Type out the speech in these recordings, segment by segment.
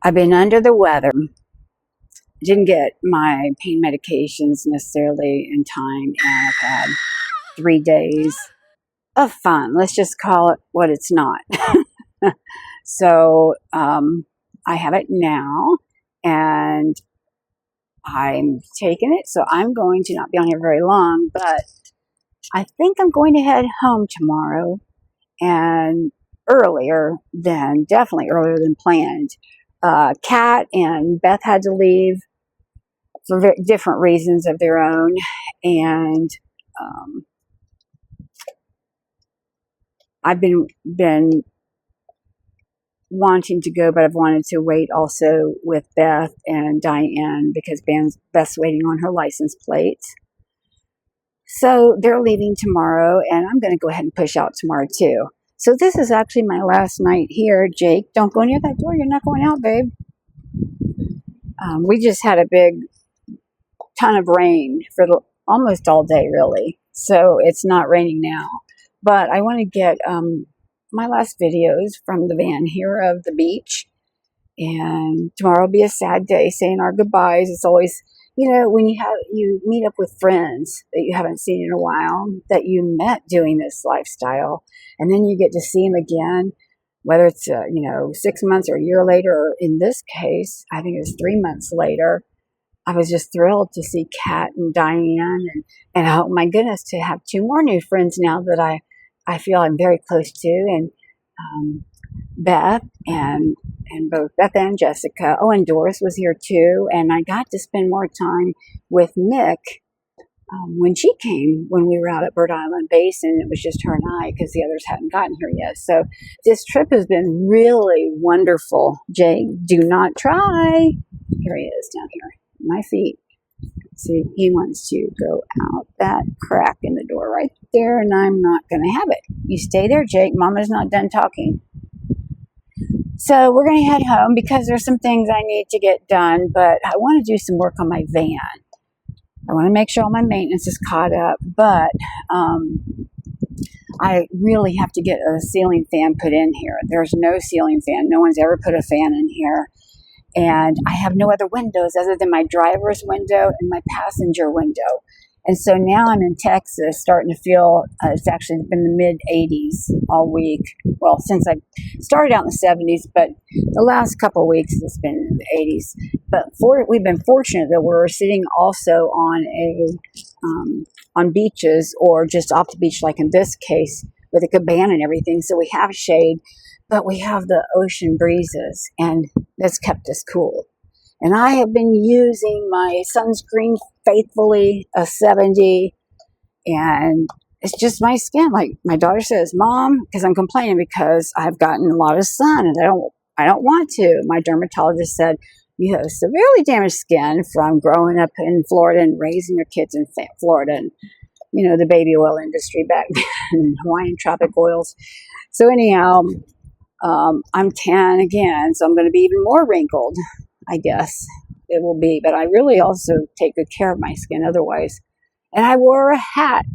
I've been under the weather. Didn't get my pain medications necessarily in time, and I've had 3 days of fun. Let's just call it what it's not. So I have it now, and I'm taking it. So I'm going to not be on here very long, but I think I'm going to head home tomorrow, and definitely earlier than planned. Kat and Beth had to leave for very different reasons of their own, and I've been wanting to go, but I've wanted to wait also with Beth and Diane because Beth's waiting on her license plate. So they're leaving tomorrow, and I'm going to go ahead and push out tomorrow too. So this is actually my last night here. Jake, don't go near that door. You're not going out, babe. We just had a big ton of rain for almost all day, really. So it's not raining now. But I want to get my last videos from the van here of the beach. And tomorrow will be a sad day saying our goodbyes. It's always, when you meet up with friends that you haven't seen in a while, that you met doing this lifestyle, and then you get to see them again, whether it's 6 months or a year later, or in this case, I think it was 3 months later. I was just thrilled to see Kat and Diane, and oh my goodness, to have 2 more new friends now that I feel I'm very close to, and Beth and both Beth and Jessica. Oh, and Doris was here too, and I got to spend more time with Mick when she came, when we were out at Bird Island Basin. It was just her and I because the others hadn't gotten here yet. So this trip has been really wonderful. Jake, do not try. Here he is down here, my feet. See, he wants to go out that crack in the door right there, and I'm not going to have it. You stay there, Jake. Mama's not done talking. So we're going to head home because there's some things I need to get done, but I want to do some work on my van. I want to make sure all my maintenance is caught up, but I really have to get a ceiling fan put in here. There's no ceiling fan. No one's ever put a fan in here. And I have no other windows other than my driver's window and my passenger window. And so now I'm in Texas, starting to feel, it's actually been the mid-80s all week. Well, since I started out in the 70s, but the last couple of weeks it's been in the 80s. But we've been fortunate that we're sitting also on beaches, or just off the beach, like in this case, with a cabana and everything. So we have shade, but we have the ocean breezes, and that's kept us cool. And I have been using my sunscreen faithfully, a 70, and it's just my skin. Like my daughter says, Mom, because I'm complaining because I've gotten a lot of sun and I don't want to. My dermatologist said, you have severely damaged skin from growing up in Florida and raising your kids in Florida, and the baby oil industry back then, and Hawaiian tropic oils. So anyhow, I'm tan again, so I'm going to be even more wrinkled, I guess it will be. But I really also take good care of my skin otherwise. And I wore a hat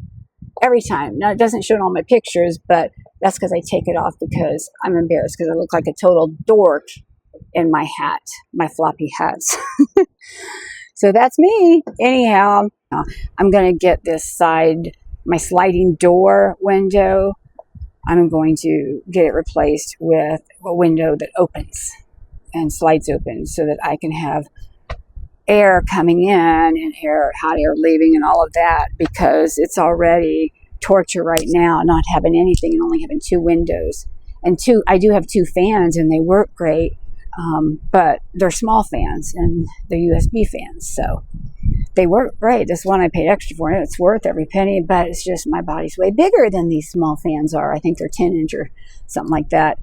every time. Now, it doesn't show in all my pictures, but that's because I take it off because I'm embarrassed because I look like a total dork in my hat, my floppy hats. So that's me. Anyhow, I'm going to get this my sliding door window. I'm going to get it replaced with a window that opens and slides open so that I can have air coming in and hot air leaving and all of that, because it's already torture right now not having anything and only having 2 windows. And I do have 2 fans, and they work great, but they're small fans and they're USB fans, so they work great. This one I paid extra for, and it's worth every penny, but it's just my body's way bigger than these small fans are. I think they're 10-inch or something like that.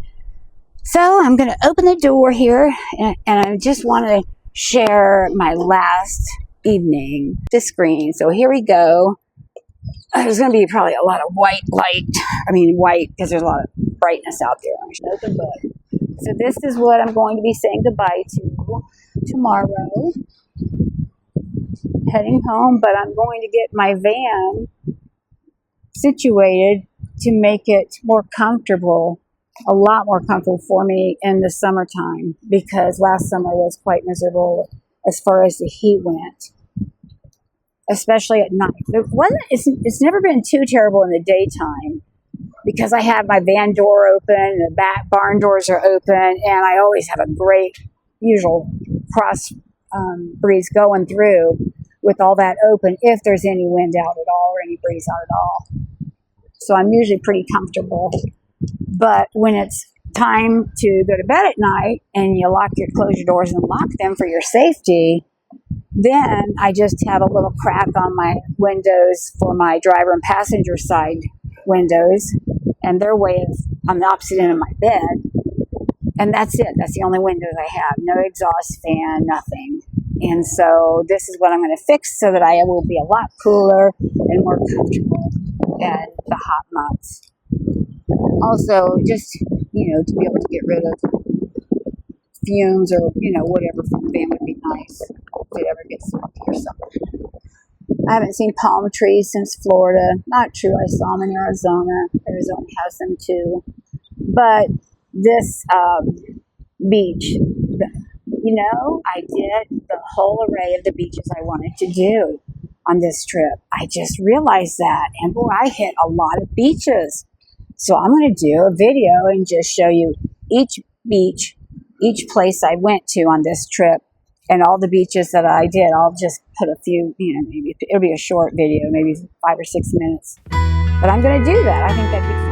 So I'm going to open the door here, and I just want to share my last evening, this screen. So here we go. There's going to be probably a lot of white, because there's a lot of brightness out there. I'm just going to open the book. So this is what I'm going to be saying goodbye to tomorrow. Heading home, but I'm going to get my van situated to make it more comfortable a lot more comfortable for me in the summertime, because last summer was quite miserable as far as the heat went, especially at night. It's never been too terrible in the daytime, because I have my van door open, and the back barn doors are open, and I always have a great usual cross breeze going through with all that open, if there's any wind out at all or any breeze out at all. So I'm usually pretty comfortable. But when it's time to go to bed at night and you close your doors and lock them for your safety, then I just have a little crack on my windows for my driver and passenger side windows, and they're on the opposite end of my bed. And that's it. That's the only windows I have. No exhaust fan, nothing. And so this is what I'm going to fix so that I will be a lot cooler and more comfortable in the hot months. Also, just, to be able to get rid of fumes or, whatever from the van would be nice if it ever gets smoky or something. I haven't seen palm trees since Florida. Not true. I saw them in Arizona. Arizona has them too. But this beach, I did the whole array of the beaches I wanted to do on this trip. I just realized that. And boy, I hit a lot of beaches. So I'm going to do a video and just show you each beach, each place I went to on this trip, and all the beaches that I did. I'll just put a few, maybe it'll be a short video, maybe 5 or 6 minutes. But I'm going to do that. I think that'd be fun.